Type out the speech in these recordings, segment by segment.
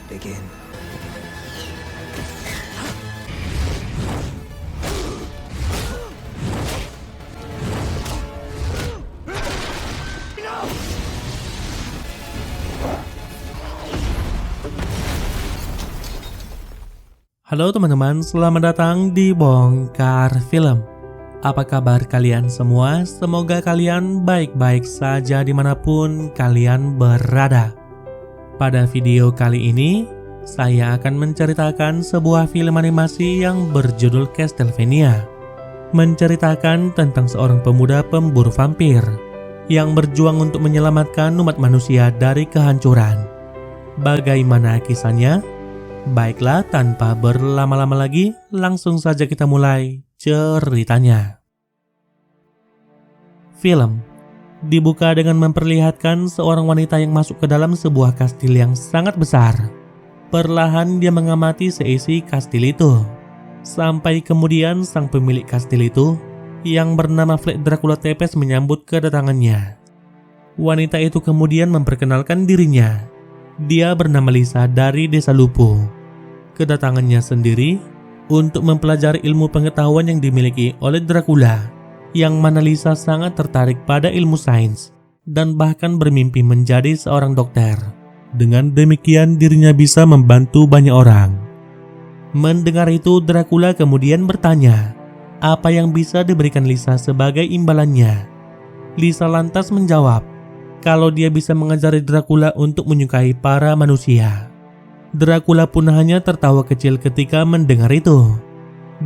begin. Halo teman-teman, selamat datang di Bongkar Film. Apa kabar kalian semua? Semoga kalian baik-baik saja dimanapun kalian berada. Pada video kali ini, saya akan menceritakan sebuah film animasi yang berjudul Castlevania. Menceritakan tentang seorang pemuda pemburu vampir yang berjuang untuk menyelamatkan umat manusia dari kehancuran. Bagaimana kisahnya? Baiklah, tanpa berlama-lama lagi, langsung saja kita mulai ceritanya. Film dibuka dengan memperlihatkan seorang wanita yang masuk ke dalam sebuah kastil yang sangat besar. Perlahan dia mengamati seisi kastil itu, sampai kemudian sang pemilik kastil itu, yang bernama Vlad Dracula Tepes, menyambut kedatangannya. Wanita itu kemudian memperkenalkan dirinya. Dia bernama Lisa dari desa Lupo. Kedatangannya sendiri untuk mempelajari ilmu pengetahuan yang dimiliki oleh Dracula, yang mana Lisa sangat tertarik pada ilmu sains dan bahkan bermimpi menjadi seorang dokter. Dengan demikian dirinya bisa membantu banyak orang. Mendengar itu, Dracula kemudian bertanya apa yang bisa diberikan Lisa sebagai imbalannya. Lisa lantas menjawab kalau dia bisa mengajari Dracula untuk menyukai para manusia. Dracula pun hanya tertawa kecil ketika mendengar itu.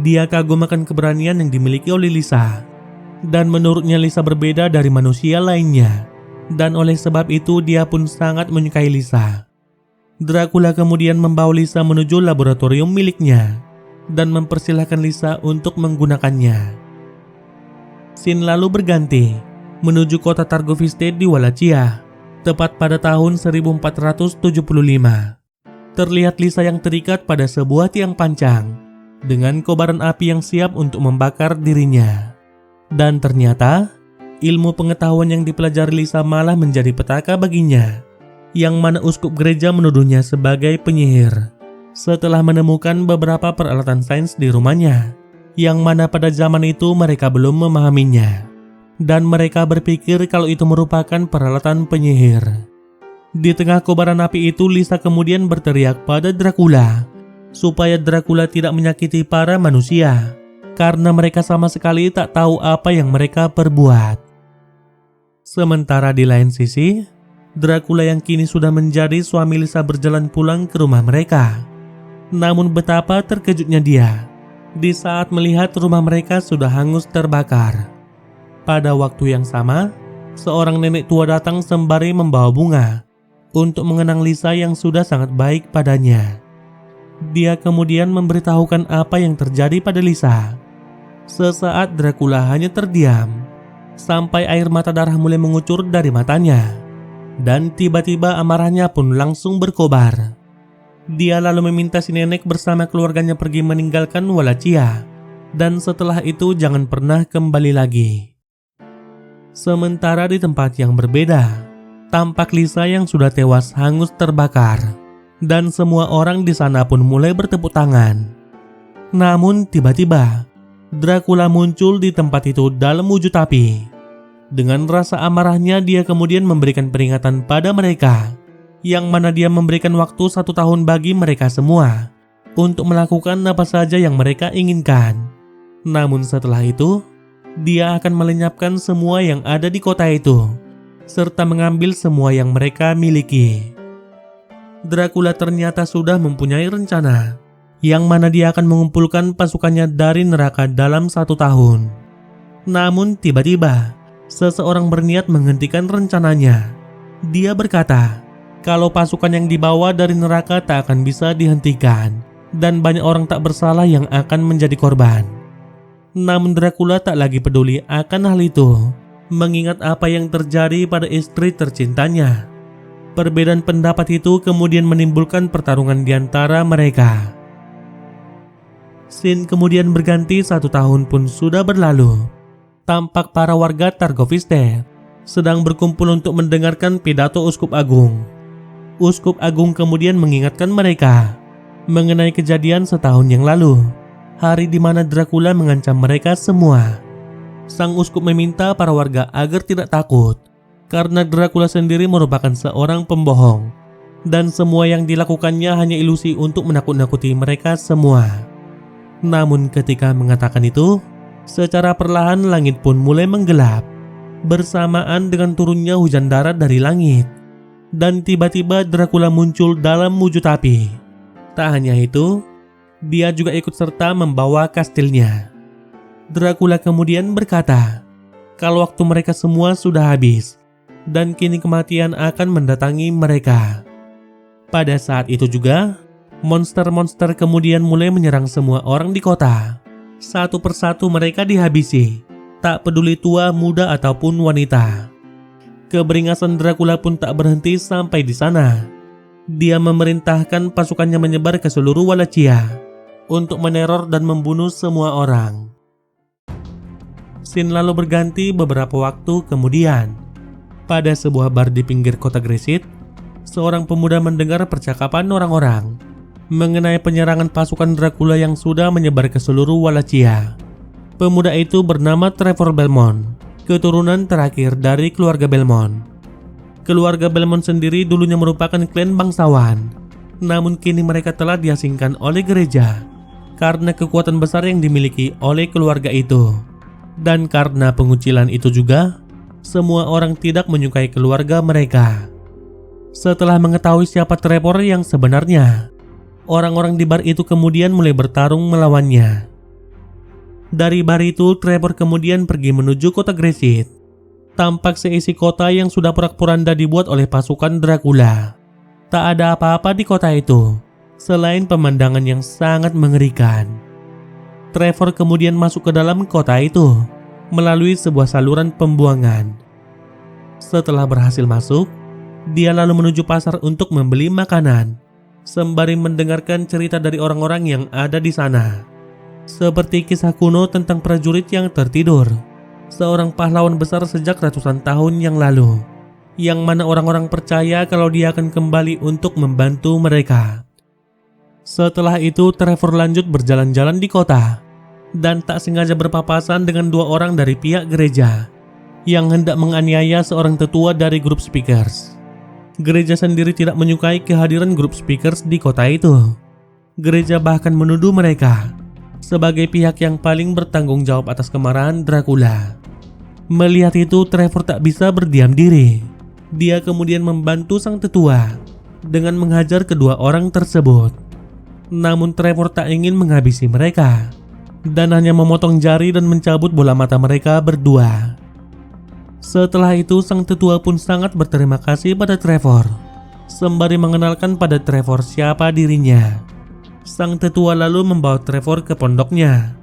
Dia kagum akan keberanian yang dimiliki oleh Lisa, dan menurutnya Lisa berbeda dari manusia lainnya, dan oleh sebab itu dia pun sangat menyukai Lisa. Dracula kemudian membawa Lisa menuju laboratorium miliknya dan mempersilahkan Lisa untuk menggunakannya. Scene lalu berganti menuju kota Targoviste di Wallachia, tepat pada tahun 1475. Terlihat Lisa yang terikat pada sebuah tiang pancang dengan kobaran api yang siap untuk membakar dirinya. Dan ternyata ilmu pengetahuan yang dipelajari Lisa malah menjadi petaka baginya, yang mana uskup gereja menuduhnya sebagai penyihir setelah menemukan beberapa peralatan sains di rumahnya, yang mana pada zaman itu mereka belum memahaminya, dan mereka berpikir kalau itu merupakan peralatan penyihir. Di tengah kobaran api itu, Lisa kemudian berteriak pada Dracula supaya Dracula tidak menyakiti para manusia, karena mereka sama sekali tak tahu apa yang mereka perbuat. Sementara di lain sisi, Dracula yang kini sudah menjadi suami Lisa berjalan pulang ke rumah mereka. Namun betapa terkejutnya dia di saat melihat rumah mereka sudah hangus terbakar. Pada waktu yang sama, seorang nenek tua datang sembari membawa bunga untuk mengenang Lisa yang sudah sangat baik padanya. Dia kemudian memberitahukan apa yang terjadi pada Lisa. Sesaat Dracula hanya terdiam, sampai air mata darah mulai mengucur dari matanya, dan tiba-tiba amarahnya pun langsung berkobar. Dia lalu meminta si nenek bersama keluarganya pergi meninggalkan Wallachia, dan setelah itu jangan pernah kembali lagi. Sementara di tempat yang berbeda, tampak Lisa yang sudah tewas hangus terbakar, dan semua orang di sana pun mulai bertepuk tangan. Namun tiba-tiba Dracula muncul di tempat itu dalam wujud api. Dengan rasa amarahnya dia kemudian memberikan peringatan pada mereka, yang mana dia memberikan waktu 1 tahun bagi mereka semua untuk melakukan apa saja yang mereka inginkan. Namun setelah itu, dia akan melenyapkan semua yang ada di kota itu, serta mengambil semua yang mereka miliki. Dracula ternyata sudah mempunyai rencana, yang mana dia akan mengumpulkan pasukannya dari neraka dalam 1 tahun. Namun tiba-tiba, seseorang berniat menghentikan rencananya. Dia berkata, kalau pasukan yang dibawa dari neraka tak akan bisa dihentikan, dan banyak orang tak bersalah yang akan menjadi korban. Namun Dracula tak lagi peduli akan hal itu, mengingat apa yang terjadi pada istri tercintanya. Perbedaan pendapat itu kemudian menimbulkan pertarungan di antara mereka. Scene kemudian berganti, 1 tahun pun sudah berlalu. Tampak para warga Targoviste sedang berkumpul untuk mendengarkan pidato Uskup Agung. Uskup Agung kemudian mengingatkan mereka mengenai kejadian setahun yang lalu, hari di mana Dracula mengancam mereka semua. Sang uskup meminta para warga agar tidak takut, karena Dracula sendiri merupakan seorang pembohong, dan semua yang dilakukannya hanya ilusi untuk menakut-nakuti mereka semua. Namun ketika mengatakan itu, secara perlahan langit pun mulai menggelap, bersamaan dengan turunnya hujan darat dari langit. Dan tiba-tiba Dracula muncul dalam wujud api. Tak hanya itu, dia juga ikut serta membawa kastilnya. Dracula kemudian berkata kalau waktu mereka semua sudah habis dan kini kematian akan mendatangi mereka. Pada saat itu juga, monster-monster kemudian mulai menyerang semua orang di kota. Satu persatu mereka dihabisi, tak peduli tua, muda, ataupun wanita. Keberingasan Dracula pun tak berhenti sampai di sana. Dia memerintahkan pasukannya menyebar ke seluruh Wallachia untuk meneror dan membunuh semua orang. Scene lalu berganti beberapa waktu kemudian. Pada sebuah bar di pinggir kota Gresit, seorang pemuda mendengar percakapan orang-orang mengenai penyerangan pasukan Dracula yang sudah menyebar ke seluruh Wallachia. Pemuda itu bernama Trevor Belmont, keturunan terakhir dari keluarga Belmont. Keluarga Belmont sendiri dulunya merupakan klan bangsawan, namun kini mereka telah diasingkan oleh gereja karena kekuatan besar yang dimiliki oleh keluarga itu. Dan karena pengucilan itu juga, semua orang tidak menyukai keluarga mereka. Setelah mengetahui siapa Trevor yang sebenarnya, orang-orang di bar itu kemudian mulai bertarung melawannya. Dari bar itu, Trevor kemudian pergi menuju kota Gresit. Tampak seisi kota yang sudah porak-poranda dibuat oleh pasukan Dracula. Tak ada apa-apa di kota itu, selain pemandangan yang sangat mengerikan. Trevor kemudian masuk ke dalam kota itu, melalui sebuah saluran pembuangan. Setelah berhasil masuk, dia lalu menuju pasar untuk membeli makanan, sembari mendengarkan cerita dari orang-orang yang ada di sana. Seperti kisah kuno tentang prajurit yang tertidur, seorang pahlawan besar sejak ratusan tahun yang lalu, yang mana orang-orang percaya kalau dia akan kembali untuk membantu mereka. Setelah itu Trevor lanjut berjalan-jalan di kota, dan tak sengaja berpapasan dengan dua orang dari pihak gereja yang hendak menganiaya seorang tetua dari grup speakers. Gereja sendiri tidak menyukai kehadiran grup speakers di kota itu. Gereja bahkan menuduh mereka sebagai pihak yang paling bertanggung jawab atas kemarahan Dracula. Melihat itu, Trevor tak bisa berdiam diri. Dia kemudian membantu sang tetua dengan menghajar kedua orang tersebut. Namun Trevor tak ingin menghabisi mereka dan hanya memotong jari dan mencabut bola mata mereka berdua. Setelah itu, sang tetua pun sangat berterima kasih pada Trevor, sembari mengenalkan pada Trevor siapa dirinya. Sang tetua lalu membawa Trevor ke pondoknya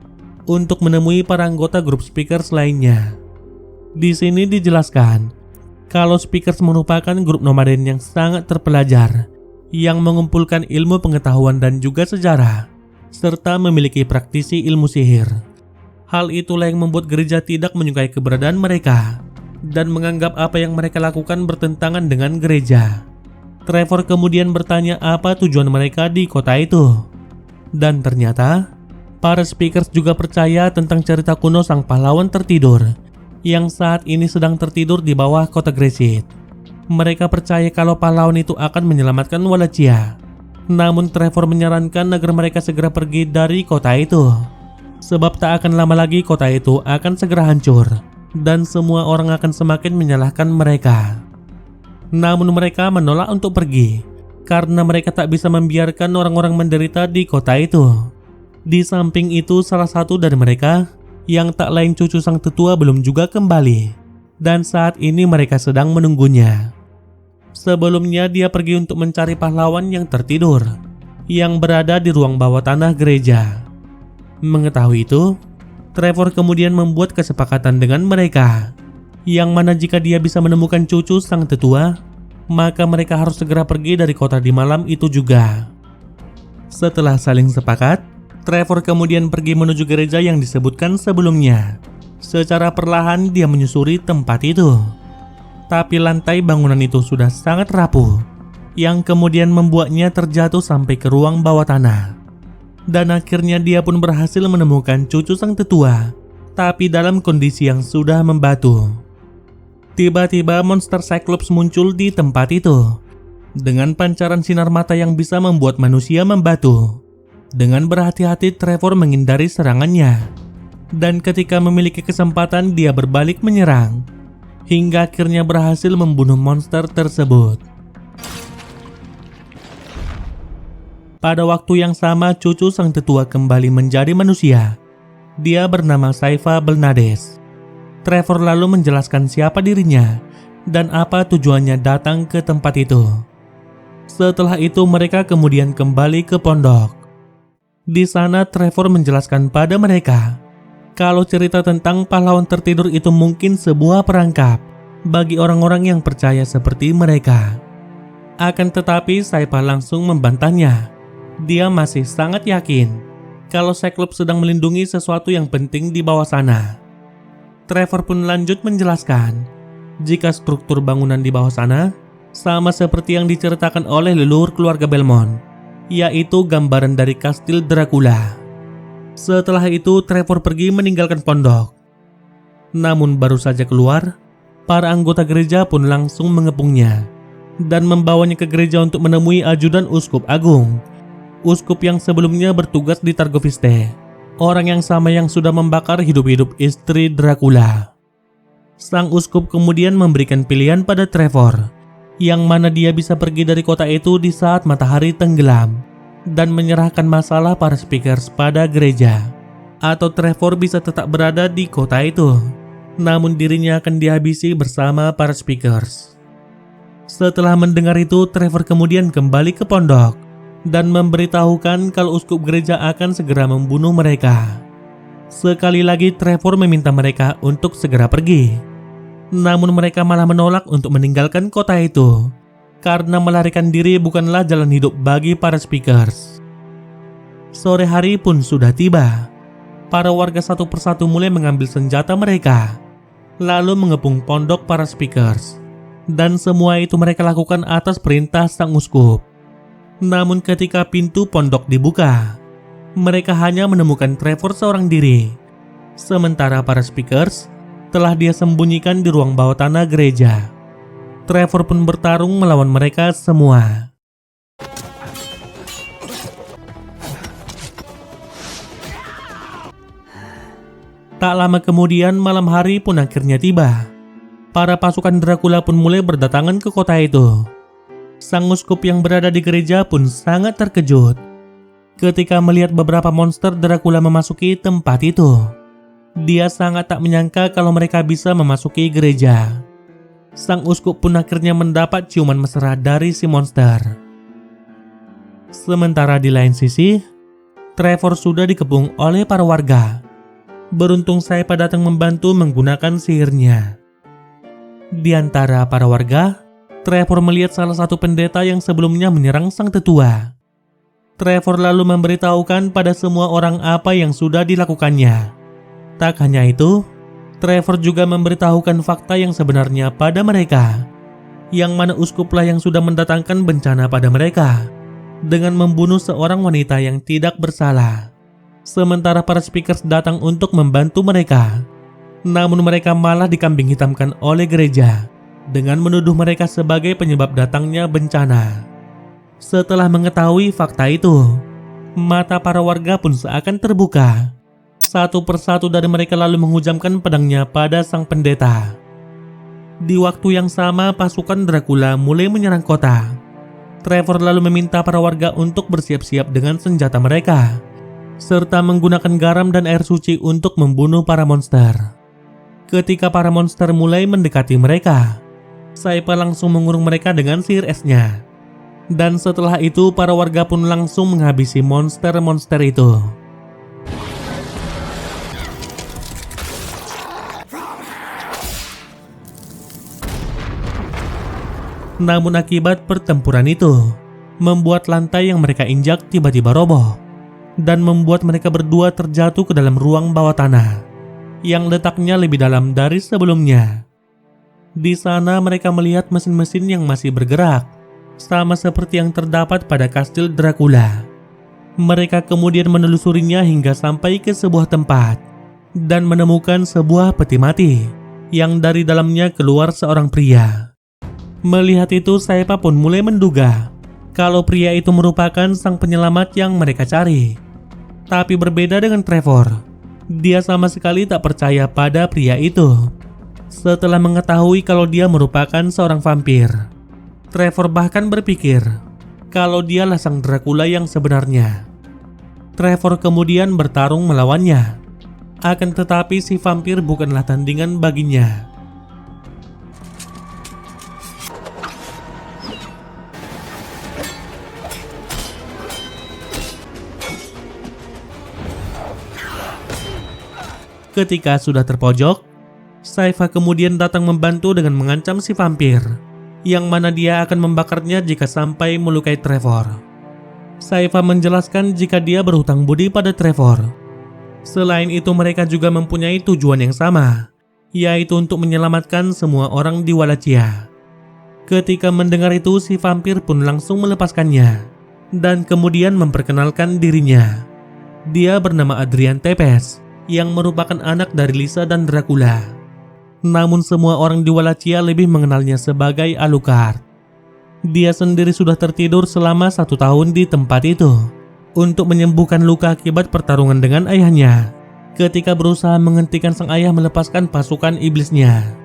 untuk menemui para anggota grup speakers lainnya. Di sini dijelaskan kalau speakers merupakan grup nomaden yang sangat terpelajar, yang mengumpulkan ilmu pengetahuan dan juga sejarah, serta memiliki praktisi ilmu sihir. Hal itulah yang membuat gereja tidak menyukai keberadaan mereka dan menganggap apa yang mereka lakukan bertentangan dengan gereja. Trevor kemudian bertanya apa tujuan mereka di kota itu. Dan ternyata, para speakers juga percaya tentang cerita kuno sang pahlawan tertidur yang saat ini sedang tertidur di bawah kota Gresit. Mereka percaya kalau pahlawan itu akan menyelamatkan Wallachia. Namun Trevor menyarankan agar mereka segera pergi dari kota itu, sebab tak akan lama lagi kota itu akan segera hancur dan semua orang akan semakin menyalahkan mereka. Namun mereka menolak untuk pergi karena mereka tak bisa membiarkan orang-orang menderita di kota itu. Di samping itu, salah satu dari mereka yang tak lain cucu sang tetua belum juga kembali, dan saat ini mereka sedang menunggunya. Sebelumnya dia pergi untuk mencari pahlawan yang tertidur yang berada di ruang bawah tanah gereja. Mengetahui itu, Trevor kemudian membuat kesepakatan dengan mereka, yang mana jika dia bisa menemukan cucu sang tetua, maka mereka harus segera pergi dari kota di malam itu juga. Setelah saling sepakat, Trevor kemudian pergi menuju gereja yang disebutkan sebelumnya. Secara perlahan dia menyusuri tempat itu. Tapi lantai bangunan itu sudah sangat rapuh, yang kemudian membuatnya terjatuh sampai ke ruang bawah tanah. Dan akhirnya dia pun berhasil menemukan cucu sang tetua, tapi dalam kondisi yang sudah membatu. Tiba-tiba monster Cyclops muncul di tempat itu dengan pancaran sinar mata yang bisa membuat manusia membatu. Dengan berhati-hati Trevor menghindari serangannya, dan ketika memiliki kesempatan dia berbalik menyerang, hingga akhirnya berhasil membunuh monster tersebut. Pada waktu yang sama cucu sang tetua kembali menjadi manusia. Dia bernama Saifa Belnades. Trevor lalu menjelaskan siapa dirinya dan apa tujuannya datang ke tempat itu. Setelah itu mereka kemudian kembali ke pondok. Di sana Trevor menjelaskan pada mereka kalau cerita tentang pahlawan tertidur itu mungkin sebuah perangkap bagi orang-orang yang percaya seperti mereka. Akan tetapi Saifa langsung membantahnya. Dia masih sangat yakin kalau Cyclops sedang melindungi sesuatu yang penting di bawah sana. Trevor pun lanjut menjelaskan jika struktur bangunan di bawah sana sama seperti yang diceritakan oleh leluhur keluarga Belmont, yaitu gambaran dari kastil Dracula. Setelah itu Trevor pergi meninggalkan pondok. Namun baru saja keluar, para anggota gereja pun langsung mengepungnya dan membawanya ke gereja untuk menemui ajudan uskup agung. Uskup yang sebelumnya bertugas di Targoviste, orang yang sama yang sudah membakar hidup-hidup istri Dracula. Sang uskup kemudian memberikan pilihan pada Trevor, yang mana dia bisa pergi dari kota itu di saat matahari tenggelam dan menyerahkan masalah para speakers pada gereja, atau Trevor bisa tetap berada di kota itu, namun dirinya akan dihabisi bersama para speakers. Setelah mendengar itu, Trevor kemudian kembali ke pondok dan memberitahukan kalau uskup gereja akan segera membunuh mereka. Sekali lagi Trevor meminta mereka untuk segera pergi. Namun mereka malah menolak untuk meninggalkan kota itu karena melarikan diri bukanlah jalan hidup bagi para speakers. Sore hari pun sudah tiba. Para warga satu persatu mulai mengambil senjata mereka, lalu mengepung pondok para speakers. Dan semua itu mereka lakukan atas perintah sang uskup. Namun ketika pintu pondok dibuka, mereka hanya menemukan Trevor seorang diri. Sementara para speakers telah dia sembunyikan di ruang bawah tanah gereja. Trevor pun bertarung melawan mereka semua. Tak lama kemudian malam hari pun akhirnya tiba. Para pasukan Dracula pun mulai berdatangan ke kota itu. Sang uskup yang berada di gereja pun sangat terkejut ketika melihat beberapa monster Dracula memasuki tempat itu. Dia sangat tak menyangka kalau mereka bisa memasuki gereja. Sang uskup pun akhirnya mendapat ciuman mesra dari si monster. Sementara di lain sisi, Trevor sudah dikepung oleh para warga. Beruntung Saifa datang membantu menggunakan sihirnya. Di antara para warga, Trevor melihat salah satu pendeta yang sebelumnya menyerang sang tetua. Trevor lalu memberitahukan pada semua orang apa yang sudah dilakukannya. Tak hanya itu, Trevor juga memberitahukan fakta yang sebenarnya pada mereka, yang mana uskuplah yang sudah mendatangkan bencana pada mereka dengan membunuh seorang wanita yang tidak bersalah. Sementara para speakers datang untuk membantu mereka, namun mereka malah dikambing hitamkan oleh gereja dengan menuduh mereka sebagai penyebab datangnya bencana. Setelah mengetahui fakta itu, mata para warga pun seakan terbuka. Satu persatu dari mereka lalu menghujamkan pedangnya pada sang pendeta. Di waktu yang sama, pasukan Dracula mulai menyerang kota. Trevor lalu meminta para warga untuk bersiap-siap dengan senjata mereka, serta menggunakan garam dan air suci untuk membunuh para monster. Ketika para monster mulai mendekati mereka, Saifa langsung mengurung mereka dengan sihir esnya. Dan setelah itu para warga pun langsung menghabisi monster-monster itu. Namun akibat pertempuran itu membuat lantai yang mereka injak tiba-tiba roboh dan membuat mereka berdua terjatuh ke dalam ruang bawah tanah yang letaknya lebih dalam dari sebelumnya. Di sana mereka melihat mesin-mesin yang masih bergerak sama seperti yang terdapat pada kastil Dracula. Mereka kemudian menelusurinya hingga sampai ke sebuah tempat dan menemukan sebuah peti mati yang dari dalamnya keluar seorang pria. Melihat itu, Saepa pun mulai menduga kalau pria itu merupakan sang penyelamat yang mereka cari. Tapi berbeda dengan Trevor, dia sama sekali tak percaya pada pria itu. Setelah mengetahui kalau dia merupakan seorang vampir, Trevor bahkan berpikir kalau dialah sang Dracula yang sebenarnya. Trevor kemudian bertarung melawannya. Akan tetapi si vampir bukanlah tandingan baginya. Ketika sudah terpojok, Saepa kemudian datang membantu dengan mengancam si vampir, yang mana dia akan membakarnya jika sampai melukai Trevor. Saepa menjelaskan jika dia berhutang budi pada Trevor. Selain itu, mereka juga mempunyai tujuan yang sama, yaitu untuk menyelamatkan semua orang di Wallachia. Ketika mendengar itu, si vampir pun langsung melepaskannya dan kemudian memperkenalkan dirinya. Dia bernama Adrian Tepes, yang merupakan anak dari Lisa dan Dracula. Namun semua orang di Wallachia lebih mengenalnya sebagai Alucard. Dia sendiri sudah tertidur selama 1 tahun di tempat itu untuk menyembuhkan luka akibat pertarungan dengan ayahnya ketika berusaha menghentikan sang ayah melepaskan pasukan iblisnya.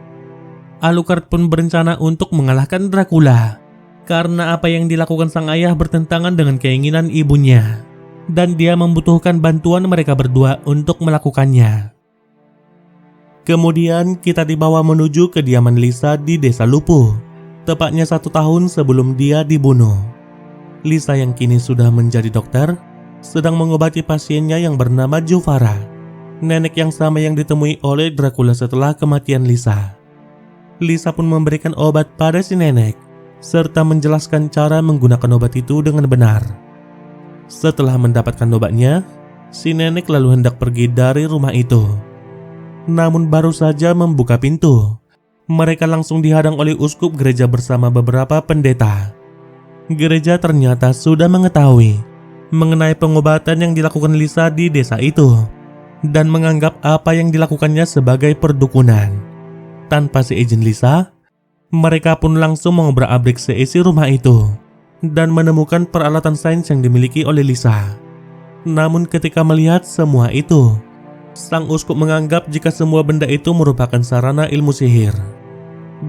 Alucard pun berencana untuk mengalahkan Dracula karena apa yang dilakukan sang ayah bertentangan dengan keinginan ibunya, dan dia membutuhkan bantuan mereka berdua untuk melakukannya. Kemudian kita dibawa menuju kediaman Lisa di Desa Lupu, tepatnya 1 tahun sebelum dia dibunuh. Lisa yang kini sudah menjadi dokter, sedang mengobati pasiennya yang bernama Juvara, nenek yang sama yang ditemui oleh Dracula setelah kematian Lisa. Lisa pun memberikan obat pada si nenek, serta menjelaskan cara menggunakan obat itu dengan benar. Setelah mendapatkan obatnya, si nenek lalu hendak pergi dari rumah itu. Namun baru saja membuka pintu, mereka langsung dihadang oleh uskup gereja bersama beberapa pendeta. Gereja ternyata sudah mengetahui mengenai pengobatan yang dilakukan Lisa di desa itu dan menganggap apa yang dilakukannya sebagai perdukunan. Tanpa seizin Lisa, mereka pun langsung mengobrak-abrik seisi rumah itu dan menemukan peralatan sains yang dimiliki oleh Lisa. Namun ketika melihat semua itu, sang uskup menganggap jika semua benda itu merupakan sarana ilmu sihir.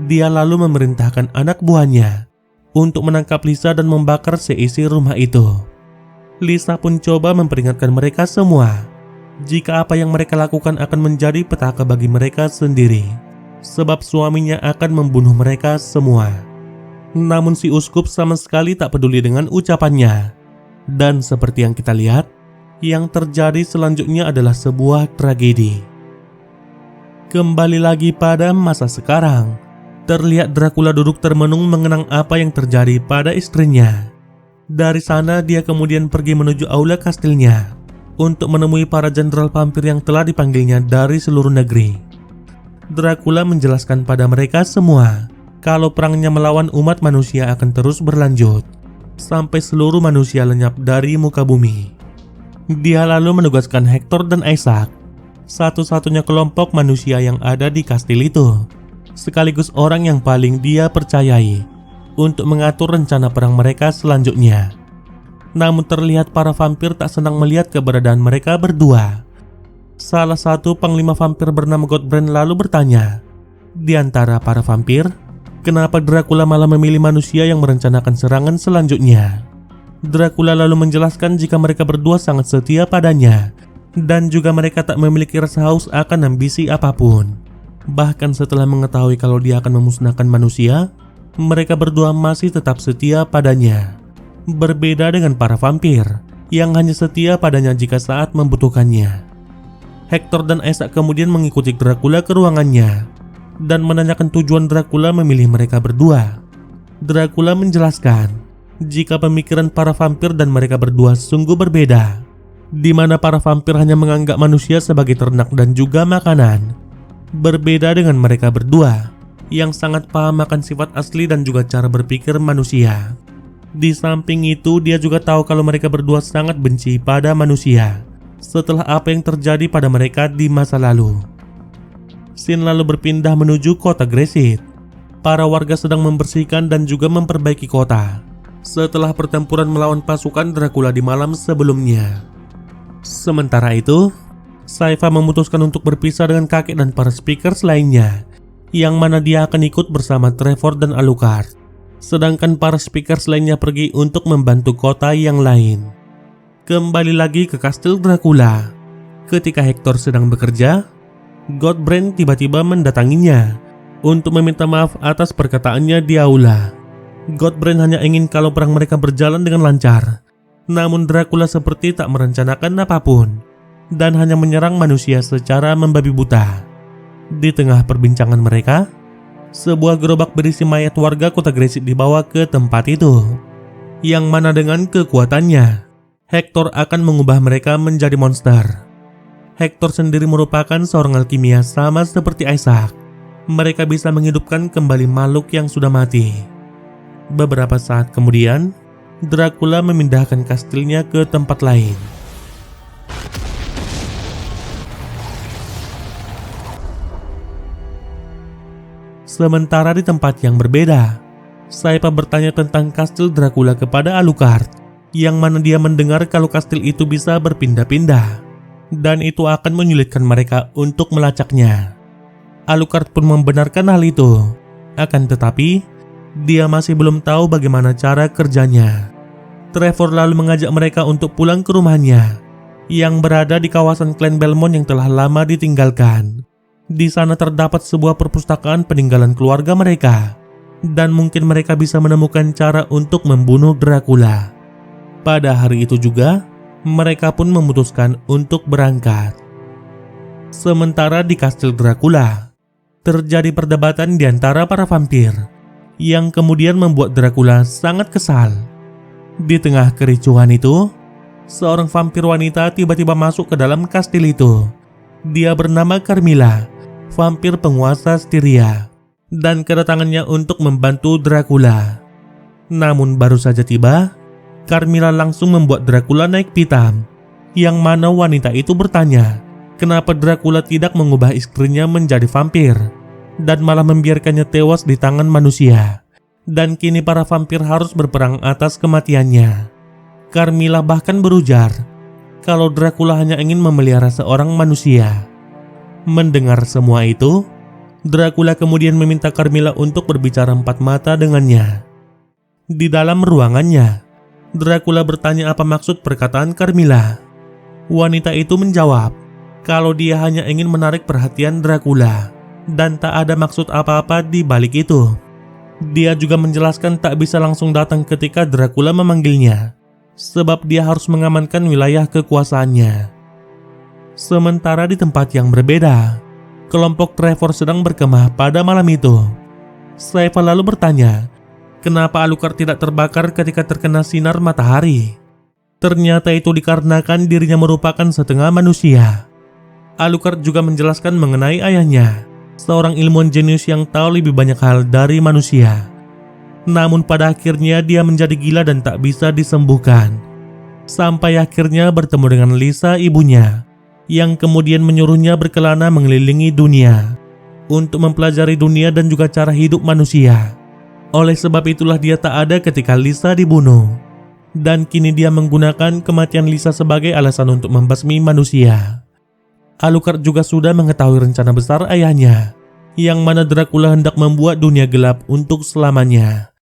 Dia lalu memerintahkan anak buahnya untuk menangkap Lisa dan membakar seisi rumah itu. Lisa pun coba memperingatkan mereka semua jika apa yang mereka lakukan akan menjadi petaka bagi mereka sendiri, sebab suaminya akan membunuh mereka semua. Namun si uskup sama sekali tak peduli dengan ucapannya. Dan seperti yang kita lihat, yang terjadi selanjutnya adalah sebuah tragedi. Kembali lagi pada masa sekarang, terlihat Dracula duduk termenung mengenang apa yang terjadi pada istrinya. Dari sana dia kemudian pergi menuju aula kastilnya untuk menemui para jenderal vampir yang telah dipanggilnya dari seluruh negeri. Dracula menjelaskan pada mereka semua kalau perangnya melawan umat manusia akan terus berlanjut sampai seluruh manusia lenyap dari muka bumi. Dia lalu menugaskan Hector dan Isaac, satu-satunya kelompok manusia yang ada di kastil itu, sekaligus orang yang paling dia percayai, untuk mengatur rencana perang mereka selanjutnya. Namun terlihat para vampir tak senang melihat keberadaan mereka berdua. Salah satu panglima vampir bernama Godbrand lalu bertanya, di antara para vampir, kenapa Dracula malah memilih manusia yang merencanakan serangan selanjutnya? Dracula lalu menjelaskan jika mereka berdua sangat setia padanya dan juga mereka tak memiliki rasa haus akan ambisi apapun. Bahkan setelah mengetahui kalau dia akan memusnahkan manusia, mereka berdua masih tetap setia padanya. Berbeda dengan para vampir yang hanya setia padanya jika saat membutuhkannya. Hector dan Isaac kemudian mengikuti Dracula ke ruangannya dan menanyakan tujuan Dracula memilih mereka berdua. Dracula menjelaskan jika pemikiran para vampir dan mereka berdua sungguh berbeda, di mana para vampir hanya menganggap manusia sebagai ternak dan juga makanan. Berbeda dengan mereka berdua yang sangat paham akan sifat asli dan juga cara berpikir manusia. Di samping itu, dia juga tahu kalau mereka berdua sangat benci pada manusia setelah apa yang terjadi pada mereka di masa lalu. Scene lalu berpindah menuju kota Gresit. Para warga sedang membersihkan dan juga memperbaiki kota setelah pertempuran melawan pasukan Dracula di malam sebelumnya. Sementara itu, Sypha memutuskan untuk berpisah dengan kakek dan para speakers lainnya, yang mana dia akan ikut bersama Trevor dan Alucard. Sedangkan para speakers lainnya pergi untuk membantu kota yang lain. Kembali lagi ke kastil Dracula. Ketika Hector sedang bekerja, Godbrand tiba-tiba mendatanginya untuk meminta maaf atas perkataannya di aula. Godbrand hanya ingin kalau perang mereka berjalan dengan lancar. Namun Dracula seperti tak merencanakan apapun dan hanya menyerang manusia secara membabi buta. Di tengah perbincangan mereka, sebuah gerobak berisi mayat warga kota Gresit dibawa ke tempat itu, yang mana dengan kekuatannya, Hector akan mengubah mereka menjadi monster. Hector sendiri merupakan seorang alkimia sama seperti Isaac. Mereka bisa menghidupkan kembali makhluk yang sudah mati. Beberapa saat kemudian, Dracula memindahkan kastilnya ke tempat lain. Sementara di tempat yang berbeda, Sypha bertanya tentang kastil Dracula kepada Alucard, yang mana dia mendengar kalau kastil itu bisa berpindah-pindah dan itu akan menyulitkan mereka untuk melacaknya. Alucard pun membenarkan hal itu, akan tetapi dia masih belum tahu bagaimana cara kerjanya. Trevor lalu mengajak mereka untuk pulang ke rumahnya yang berada di kawasan Klan Belmont yang telah lama ditinggalkan. Di sana terdapat sebuah perpustakaan peninggalan keluarga mereka, dan mungkin mereka bisa menemukan cara untuk membunuh Dracula. Pada hari itu juga, mereka pun memutuskan untuk berangkat. Sementara di kastil Dracula, terjadi perdebatan di antara para vampir, yang kemudian membuat Dracula sangat kesal. Di tengah kericuhan itu, seorang vampir wanita tiba-tiba masuk ke dalam kastil itu. Dia bernama Carmilla, vampir penguasa Styria, dan kedatangannya untuk membantu Dracula. Namun baru saja tiba, Carmilla langsung membuat Dracula naik pitam, yang mana wanita itu bertanya kenapa Dracula tidak mengubah istrinya menjadi vampir dan malah membiarkannya tewas di tangan manusia. Dan kini para vampir harus berperang atas kematiannya. Carmilla bahkan berujar kalau Dracula hanya ingin memelihara seorang manusia. Mendengar semua itu, Dracula kemudian meminta Carmilla untuk berbicara empat mata dengannya. Di dalam ruangannya, Dracula bertanya apa maksud perkataan Carmilla. Wanita itu menjawab kalau dia hanya ingin menarik perhatian Dracula dan tak ada maksud apa-apa di balik itu. Dia juga menjelaskan tak bisa langsung datang ketika Dracula memanggilnya, sebab dia harus mengamankan wilayah kekuasaannya. Sementara di tempat yang berbeda, kelompok Trevor sedang berkemah pada malam itu. Sypha lalu bertanya, kenapa Alucard tidak terbakar ketika terkena sinar matahari? Ternyata itu dikarenakan dirinya merupakan setengah manusia. Alucard juga menjelaskan mengenai ayahnya, seorang ilmuwan jenius yang tahu lebih banyak hal dari manusia. Namun pada akhirnya dia menjadi gila dan tak bisa disembuhkan. Sampai akhirnya bertemu dengan Lisa, ibunya, yang kemudian menyuruhnya berkelana mengelilingi dunia untuk mempelajari dunia dan juga cara hidup manusia. Oleh sebab itulah dia tak ada ketika Lisa dibunuh, dan kini dia menggunakan kematian Lisa sebagai alasan untuk membasmi manusia. Alucard juga sudah mengetahui rencana besar ayahnya, yang mana Dracula hendak membuat dunia gelap untuk selamanya.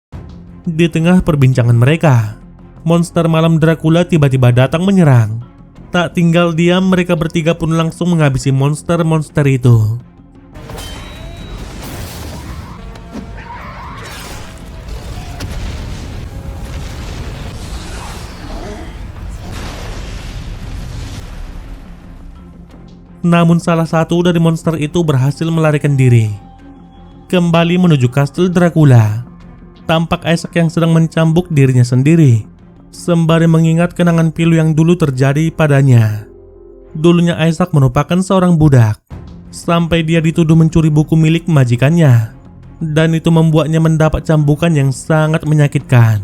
Di tengah perbincangan mereka, monster malam Dracula tiba-tiba datang menyerang. Tak tinggal diam, mereka bertiga pun langsung menghabisi monster-monster itu. Namun salah satu dari monster itu berhasil melarikan diri kembali menuju kastil Dracula. Tampak Isaac yang sedang mencambuk dirinya sendiri, sembari mengingat kenangan pilu yang dulu terjadi padanya. Dulunya Isaac merupakan seorang budak, sampai dia dituduh mencuri buku milik majikannya, dan itu membuatnya mendapat cambukan yang sangat menyakitkan.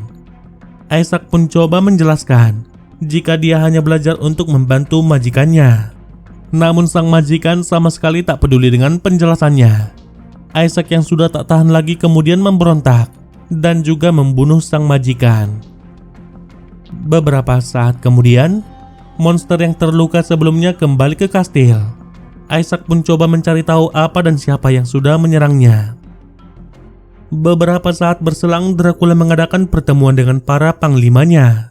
Isaac pun coba menjelaskan jika dia hanya belajar untuk membantu majikannya. Namun sang majikan sama sekali tak peduli dengan penjelasannya. Isaac yang sudah tak tahan lagi kemudian memberontak dan juga membunuh sang majikan. Beberapa saat kemudian, monster yang terluka sebelumnya kembali ke kastil. Isaac pun coba mencari tahu apa dan siapa yang sudah menyerangnya. Beberapa saat berselang, Dracula mengadakan pertemuan dengan para panglimanya.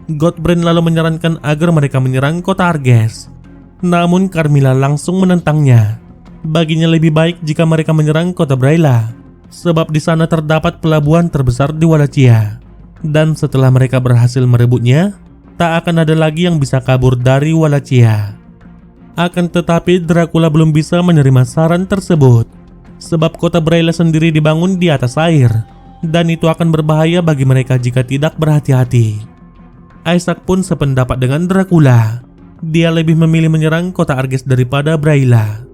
Godbrand lalu menyarankan agar mereka menyerang kota Arges. Namun Carmilla langsung menentangnya. Baginya lebih baik jika mereka menyerang kota Braila, sebab di sana terdapat pelabuhan terbesar di Wallachia. Dan setelah mereka berhasil merebutnya, tak akan ada lagi yang bisa kabur dari Wallachia. Akan tetapi Dracula belum bisa menerima saran tersebut, sebab kota Braila sendiri dibangun di atas air, dan itu akan berbahaya bagi mereka jika tidak berhati-hati. Isaac pun sependapat dengan Dracula. Dia lebih memilih menyerang kota Arges daripada Braila.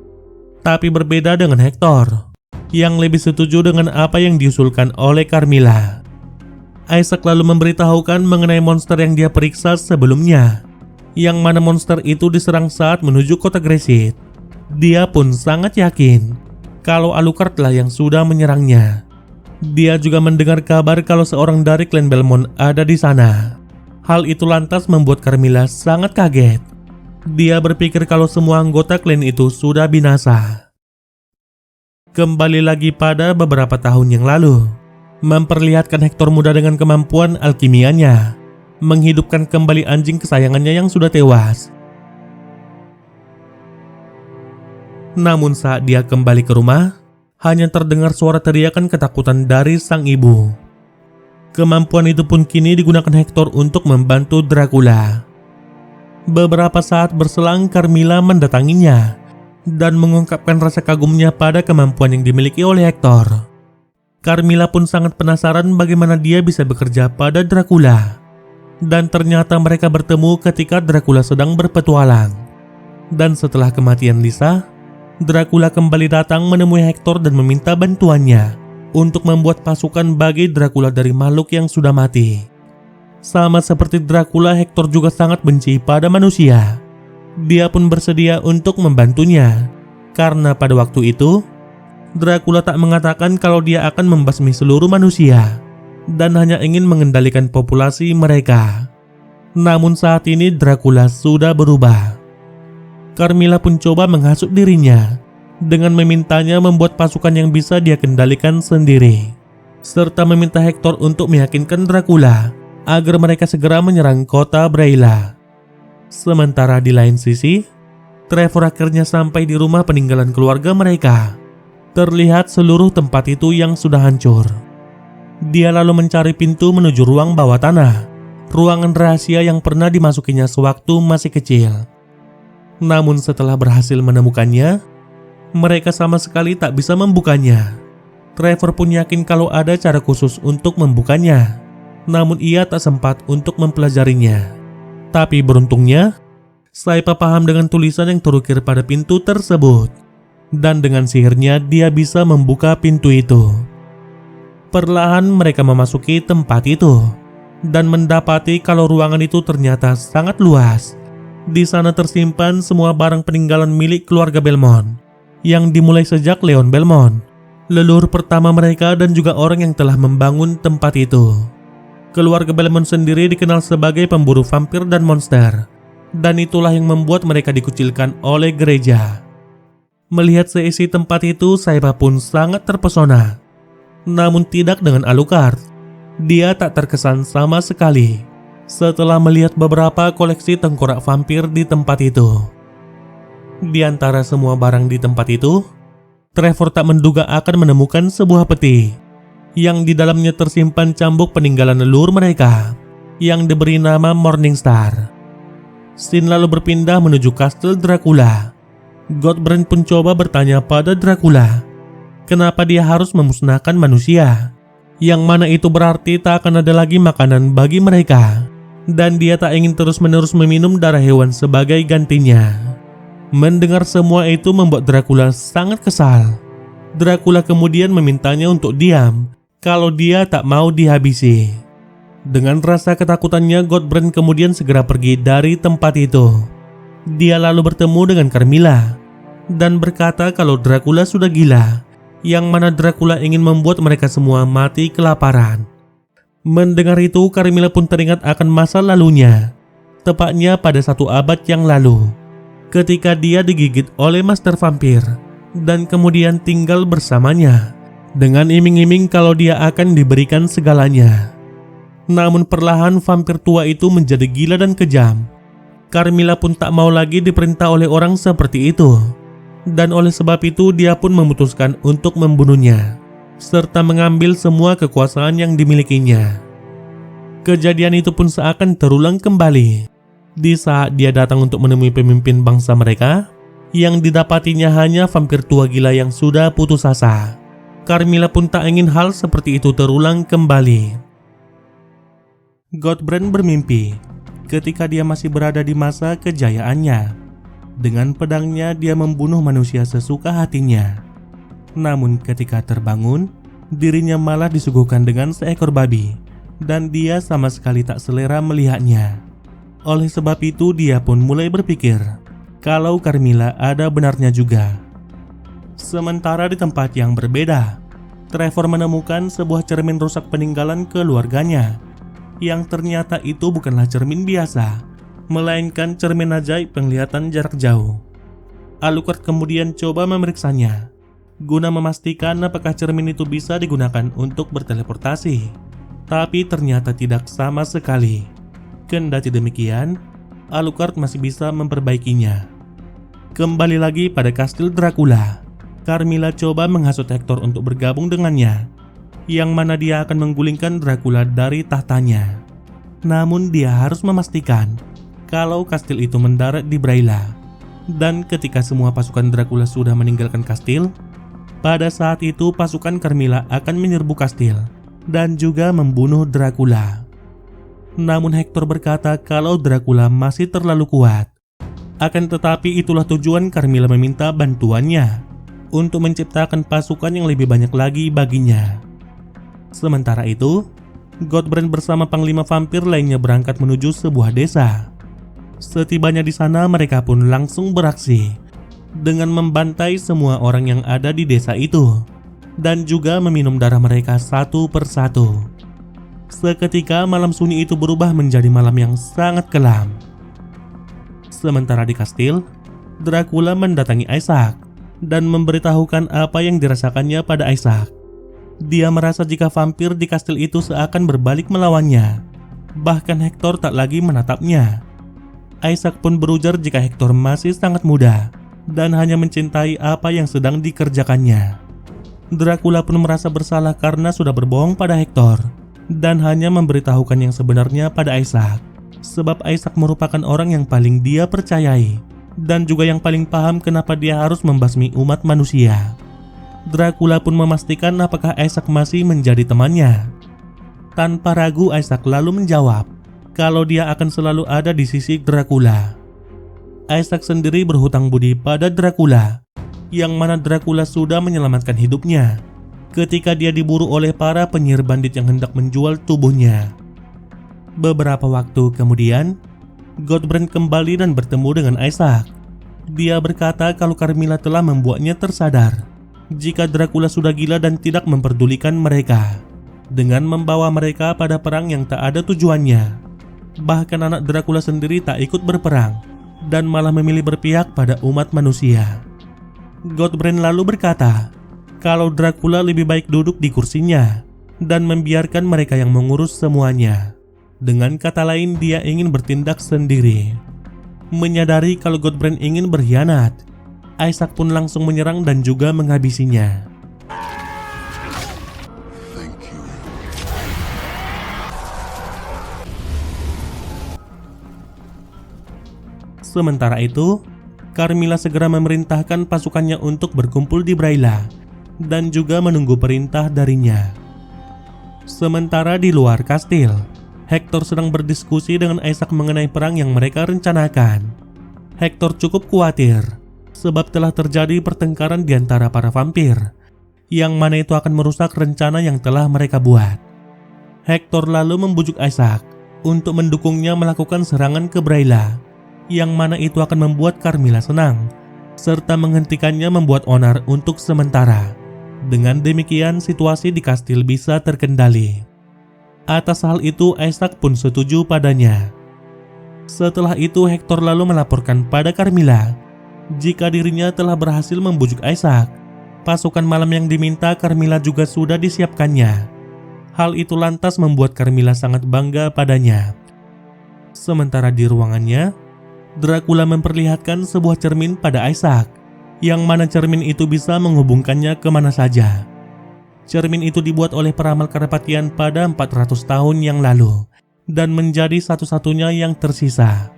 Tapi berbeda dengan Hector, yang lebih setuju dengan apa yang diusulkan oleh Carmilla. Isaac lalu memberitahukan mengenai monster yang dia periksa sebelumnya, yang mana monster itu diserang saat menuju kota Gresit. Dia pun sangat yakin kalau Alucardlah yang sudah menyerangnya. Dia juga mendengar kabar kalau seorang dari klan Belmont ada di sana. Hal itu lantas membuat Carmilla sangat kaget. Dia berpikir kalau semua anggota klan itu sudah binasa. Kembali lagi pada beberapa tahun yang lalu, memperlihatkan Hector muda dengan kemampuan alkimianya, menghidupkan kembali anjing kesayangannya yang sudah tewas. Namun saat dia kembali ke rumah, hanya terdengar suara teriakan ketakutan dari sang ibu. Kemampuan itu pun kini digunakan Hector untuk membantu Dracula. Beberapa saat berselang, Carmilla mendatanginya dan mengungkapkan rasa kagumnya pada kemampuan yang dimiliki oleh Hector. Carmilla pun sangat penasaran bagaimana dia bisa bekerja pada Dracula. Dan ternyata mereka bertemu ketika Dracula sedang berpetualang. Dan setelah kematian Lisa, Dracula kembali datang menemui Hector dan meminta bantuannya untuk membuat pasukan bagi Dracula dari makhluk yang sudah mati. Sama seperti Dracula, Hector juga sangat benci pada manusia. Dia pun bersedia untuk membantunya, karena pada waktu itu Dracula tak mengatakan kalau dia akan membasmi seluruh manusia dan hanya ingin mengendalikan populasi mereka. Namun saat ini Dracula sudah berubah. Carmilla pun coba menghasut dirinya dengan memintanya membuat pasukan yang bisa dia kendalikan sendiri, serta meminta Hector untuk meyakinkan Dracula agar mereka segera menyerang kota Braila. Sementara di lain sisi, Trevor akhirnya sampai di rumah peninggalan keluarga mereka. Terlihat seluruh tempat itu yang sudah hancur. Dia lalu mencari pintu menuju ruang bawah tanah, ruangan rahasia yang pernah dimasukinya sewaktu masih kecil. Namun setelah berhasil menemukannya, mereka sama sekali tak bisa membukanya. Trevor pun yakin kalau ada cara khusus untuk membukanya, namun ia tak sempat untuk mempelajarinya. Tapi beruntungnya, Saipa paham dengan tulisan yang terukir pada pintu tersebut, dan dengan sihirnya dia bisa membuka pintu itu. Perlahan mereka memasuki tempat itu dan mendapati kalau ruangan itu ternyata sangat luas. Di sana tersimpan semua barang peninggalan milik keluarga Belmont yang dimulai sejak Leon Belmont, leluhur pertama mereka dan juga orang yang telah membangun tempat itu. Keluarga Belmont sendiri dikenal sebagai pemburu vampir dan monster, dan itulah yang membuat mereka dikucilkan oleh gereja. Melihat seisi tempat itu, Saipa pun sangat terpesona. Namun tidak dengan Alucard. Dia tak terkesan sama sekali setelah melihat beberapa koleksi tengkorak vampir di tempat itu. Di antara semua barang di tempat itu, Trevor tak menduga akan menemukan sebuah peti yang di dalamnya tersimpan cambuk peninggalan leluhur mereka yang diberi nama Morningstar. Scene lalu berpindah menuju kastil Dracula. Godbrand pun coba bertanya pada Dracula, kenapa dia harus memusnahkan manusia, yang mana itu berarti tak akan ada lagi makanan bagi mereka, dan dia tak ingin terus-menerus meminum darah hewan sebagai gantinya. Mendengar semua itu membuat Dracula sangat kesal. Dracula kemudian memintanya untuk diam kalau dia tak mau dihabisi. Dengan rasa ketakutannya, Godbrand kemudian segera pergi dari tempat itu. Dia lalu bertemu dengan Carmilla dan berkata kalau Dracula sudah gila, yang mana Dracula ingin membuat mereka semua mati kelaparan. Mendengar itu, Carmilla pun teringat akan masa lalunya, tepatnya pada 1 abad yang lalu, ketika dia digigit oleh Master Vampir dan kemudian tinggal bersamanya dengan iming-iming kalau dia akan diberikan segalanya. Namun perlahan vampir tua itu menjadi gila dan kejam. Carmilla pun tak mau lagi diperintah oleh orang seperti itu, dan oleh sebab itu dia pun memutuskan untuk membunuhnya serta mengambil semua kekuasaan yang dimilikinya. Kejadian itu pun seakan terulang kembali di saat dia datang untuk menemui pemimpin bangsa mereka, yang didapatinya hanya vampir tua gila yang sudah putus asa. Carmilla pun tak ingin hal seperti itu terulang kembali. Godbrand bermimpi ketika dia masih berada di masa kejayaannya. Dengan pedangnya dia membunuh manusia sesuka hatinya. Namun ketika terbangun, dirinya malah disuguhkan dengan seekor babi, dan dia sama sekali tak selera melihatnya. Oleh sebab itu dia pun mulai berpikir kalau Carmilla ada benarnya juga. Sementara di tempat yang berbeda, Trevor menemukan sebuah cermin rusak peninggalan keluarganya, yang ternyata itu bukanlah cermin biasa, melainkan cermin ajaib penglihatan jarak jauh. Alucard kemudian coba memeriksanya, guna memastikan apakah cermin itu bisa digunakan untuk berteleportasi. Tapi ternyata tidak sama sekali. Kendati demikian, Alucard masih bisa memperbaikinya. Kembali lagi pada kastil Dracula, Carmilla coba menghasut Hector untuk bergabung dengannya, yang mana dia akan menggulingkan Dracula dari tahtanya. Namun dia harus memastikan kalau kastil itu mendarat di Braila. Dan ketika semua pasukan Dracula sudah meninggalkan kastil, pada saat itu pasukan Carmilla akan menyerbu kastil dan juga membunuh Dracula. Namun Hector berkata kalau Dracula masih terlalu kuat. Akan tetapi itulah tujuan Carmilla meminta bantuannya untuk menciptakan pasukan yang lebih banyak lagi baginya. Sementara itu, Godbrand bersama panglima vampir lainnya berangkat menuju sebuah desa. Setibanya di sana, mereka pun langsung beraksi dengan membantai semua orang yang ada di desa itu dan juga meminum darah mereka satu persatu. Seketika malam sunyi itu berubah menjadi malam yang sangat kelam. Sementara di kastil, Dracula mendatangi Isaac dan memberitahukan apa yang dirasakannya pada Isaac. Dia merasa jika vampir di kastil itu seakan berbalik melawannya. Bahkan Hector tak lagi menatapnya. Isaac pun berujar jika Hector masih sangat muda dan hanya mencintai apa yang sedang dikerjakannya. Dracula pun merasa bersalah karena sudah berbohong pada Hector dan hanya memberitahukan yang sebenarnya pada Isaac, sebab Isaac merupakan orang yang paling dia percayai dan juga yang paling paham kenapa dia harus membasmi umat manusia. Dracula pun memastikan apakah Isaac masih menjadi temannya. Tanpa ragu Isaac lalu menjawab kalau dia akan selalu ada di sisi Dracula. Isaac sendiri berhutang budi pada Dracula, yang mana Dracula sudah menyelamatkan hidupnya ketika dia diburu oleh para penyihir bandit yang hendak menjual tubuhnya. Beberapa waktu kemudian, Godbrand kembali dan bertemu dengan Isaac. Dia berkata kalau Carmilla telah membuatnya tersadar jika Dracula sudah gila dan tidak memperdulikan mereka, dengan membawa mereka pada perang yang tak ada tujuannya. Bahkan anak Dracula sendiri tak ikut berperang dan malah memilih berpihak pada umat manusia. Godbrand lalu berkata kalau Dracula lebih baik duduk di kursinya dan membiarkan mereka yang mengurus semuanya. Dengan kata lain, dia ingin bertindak sendiri. Menyadari kalau Godbrand ingin berkhianat, Isaac pun langsung menyerang dan juga menghabisinya. Sementara itu, Carmilla segera memerintahkan pasukannya untuk berkumpul di Braila dan juga menunggu perintah darinya. Sementara di luar kastil, Hector sedang berdiskusi dengan Isaac mengenai perang yang mereka rencanakan. Hector cukup khawatir sebab telah terjadi pertengkaran di antara para vampir, yang mana itu akan merusak rencana yang telah mereka buat. Hector lalu membujuk Isaac untuk mendukungnya melakukan serangan ke Brayla, yang mana itu akan membuat Carmilla senang, serta menghentikannya membuat onar untuk sementara. Dengan demikian situasi di kastil bisa terkendali. Atas hal itu Isaac pun setuju padanya. Setelah itu Hector lalu melaporkan pada Carmilla jika dirinya telah berhasil membujuk Isaac. Pasukan malam yang diminta Carmilla juga sudah disiapkannya. Hal itu lantas membuat Carmilla sangat bangga padanya. Sementara di ruangannya, Dracula memperlihatkan sebuah cermin pada Isaac, yang mana cermin itu bisa menghubungkannya kemana saja. Cermin itu dibuat oleh peramal Karpathian pada 400 tahun yang lalu dan menjadi satu-satunya yang tersisa.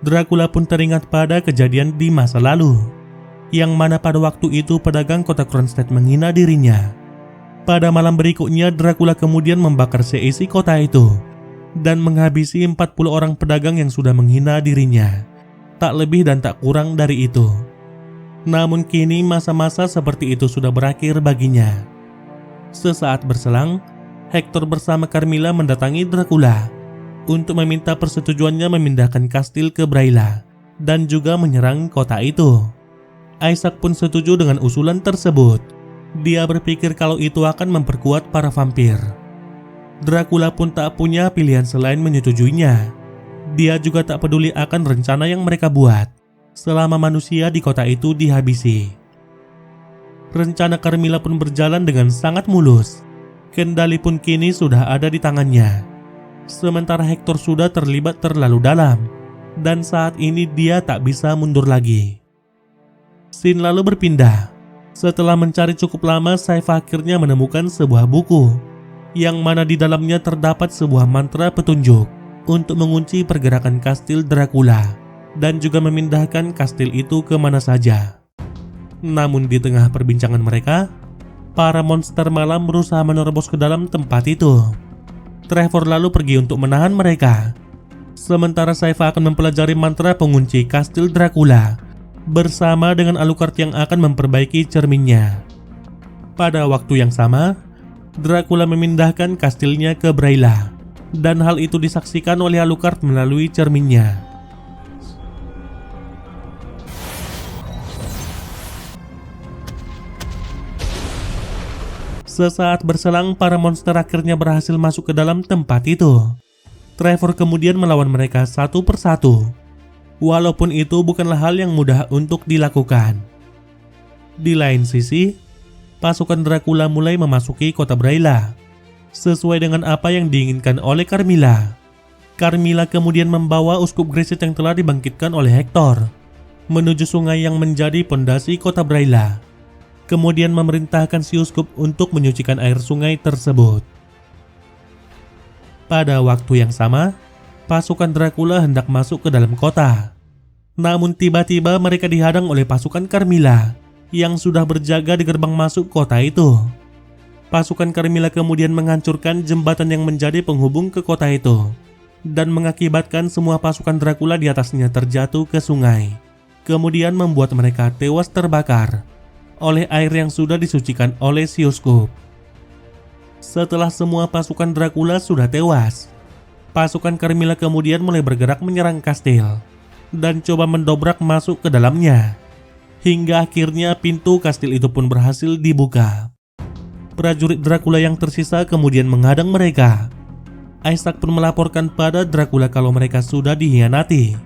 Dracula pun teringat pada kejadian di masa lalu, yang mana pada waktu itu pedagang kota Kronstadt menghina dirinya. Pada malam berikutnya Dracula kemudian membakar seisi kota itu dan menghabisi 40 orang pedagang yang sudah menghina dirinya. Tak lebih dan tak kurang dari itu. Namun kini masa-masa seperti itu sudah berakhir baginya. Sesaat berselang, Hector bersama Carmilla mendatangi Dracula untuk meminta persetujuannya memindahkan kastil ke Brayla dan juga menyerang kota itu. Isaac pun setuju dengan usulan tersebut. Dia berpikir kalau itu akan memperkuat para vampir. Dracula pun tak punya pilihan selain menyetujuinya. Dia juga tak peduli akan rencana yang mereka buat selama manusia di kota itu dihabisi. Rencana Carmilla pun berjalan dengan sangat mulus. Kendali pun kini sudah ada di tangannya. Sementara Hector sudah terlibat terlalu dalam dan saat ini dia tak bisa mundur lagi. Scene lalu berpindah. Setelah mencari cukup lama, Sypha akhirnya menemukan sebuah buku yang mana di dalamnya terdapat sebuah mantra petunjuk untuk mengunci pergerakan kastil Dracula dan juga memindahkan kastil itu kemana saja. Namun di tengah perbincangan mereka, para monster malam berusaha menerobos ke dalam tempat itu. Trevor lalu pergi untuk menahan mereka. Sementara Sypha akan mempelajari mantra pengunci kastil Dracula bersama dengan Alucard yang akan memperbaiki cerminnya. Pada waktu yang sama, Dracula memindahkan kastilnya ke Brayla dan hal itu disaksikan oleh Alucard melalui cerminnya. Sesaat berselang, para monster akhirnya berhasil masuk ke dalam tempat itu. Trevor kemudian melawan mereka satu persatu. Walaupun itu bukanlah hal yang mudah untuk dilakukan. Di lain sisi, pasukan Dracula mulai memasuki kota Brayla sesuai dengan apa yang diinginkan oleh Carmilla. Carmilla kemudian membawa uskup Grised yang telah dibangkitkan oleh Hector menuju sungai yang menjadi pondasi kota Brayla. Kemudian memerintahkan si uskup untuk menyucikan air sungai tersebut. Pada waktu yang sama, pasukan Dracula hendak masuk ke dalam kota. Namun tiba-tiba mereka dihadang oleh pasukan Carmilla yang sudah berjaga di gerbang masuk kota itu. Pasukan Carmilla kemudian menghancurkan jembatan yang menjadi penghubung ke kota itu dan mengakibatkan semua pasukan Dracula di atasnya terjatuh ke sungai. Kemudian membuat mereka tewas terbakar oleh air yang sudah disucikan oleh si uskup. Setelah semua pasukan Dracula sudah tewas, pasukan Carmilla kemudian mulai bergerak menyerang kastil dan coba mendobrak masuk ke dalamnya. Hingga akhirnya pintu kastil itu pun berhasil dibuka. Prajurit Dracula yang tersisa kemudian menghadang mereka. Isaac pun melaporkan pada Dracula kalau mereka sudah dihianati.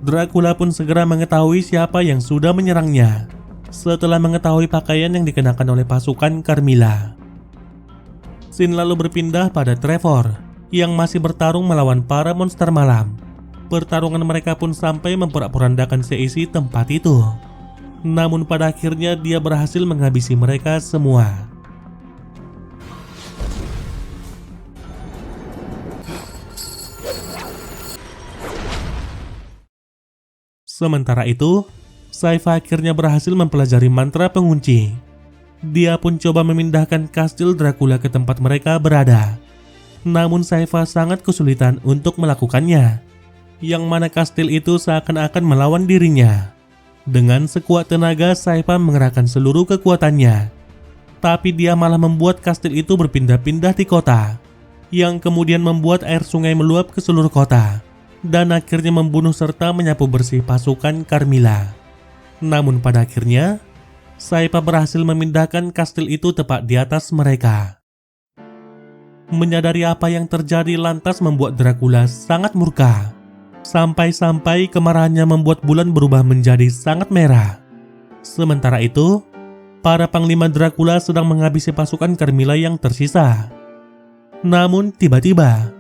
Dracula pun segera mengetahui siapa yang sudah menyerangnya setelah mengetahui pakaian yang dikenakan oleh pasukan Carmilla. Scene lalu berpindah pada Trevor yang masih bertarung melawan para monster malam. Pertarungan mereka pun sampai memporak-porandakan seisi tempat itu. Namun pada akhirnya dia berhasil menghabisi mereka semua. Sementara itu, Sypha akhirnya berhasil mempelajari mantra pengunci. Dia pun coba memindahkan kastil Dracula ke tempat mereka berada. Namun Sypha sangat kesulitan untuk melakukannya, yang mana kastil itu seakan-akan melawan dirinya. Dengan sekuat tenaga Sypha mengerahkan seluruh kekuatannya, tapi dia malah membuat kastil itu berpindah-pindah di kota yang kemudian membuat air sungai meluap ke seluruh kota dan akhirnya membunuh serta menyapu bersih pasukan Carmilla. Namun pada akhirnya, Sypa berhasil memindahkan kastil itu tepat di atas mereka. Menyadari apa yang terjadi lantas membuat Dracula sangat murka. Sampai-sampai kemarahannya membuat bulan berubah menjadi sangat merah. Sementara itu, para panglima Dracula sedang menghabisi pasukan Carmilla yang tersisa. Namun tiba-tiba,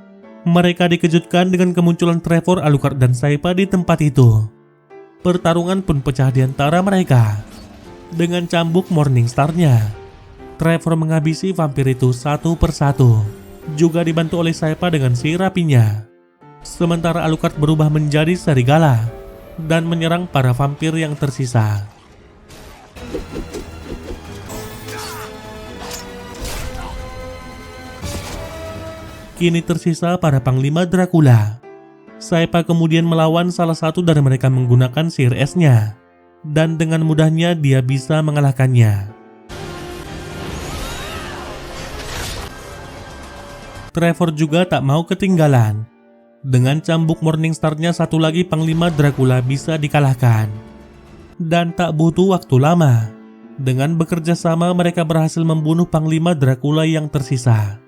mereka dikejutkan dengan kemunculan Trevor, Alucard, dan Sypa di tempat itu. Pertarungan pun pecah di antara mereka. Dengan cambuk Morningstar-nya, Trevor menghabisi vampir itu satu persatu, juga dibantu oleh Sypa dengan si rapinya. Sementara Alucard berubah menjadi serigala dan menyerang para vampir yang tersisa. Kini tersisa para panglima Dracula. Sypa kemudian melawan salah satu dari mereka menggunakan sihir esnya, dan dengan mudahnya dia bisa mengalahkannya. Trevor juga tak mau ketinggalan. Dengan cambuk Morningstar-nya satu lagi panglima Dracula bisa dikalahkan. Dan tak butuh waktu lama, dengan bekerja sama mereka berhasil membunuh panglima Dracula yang tersisa.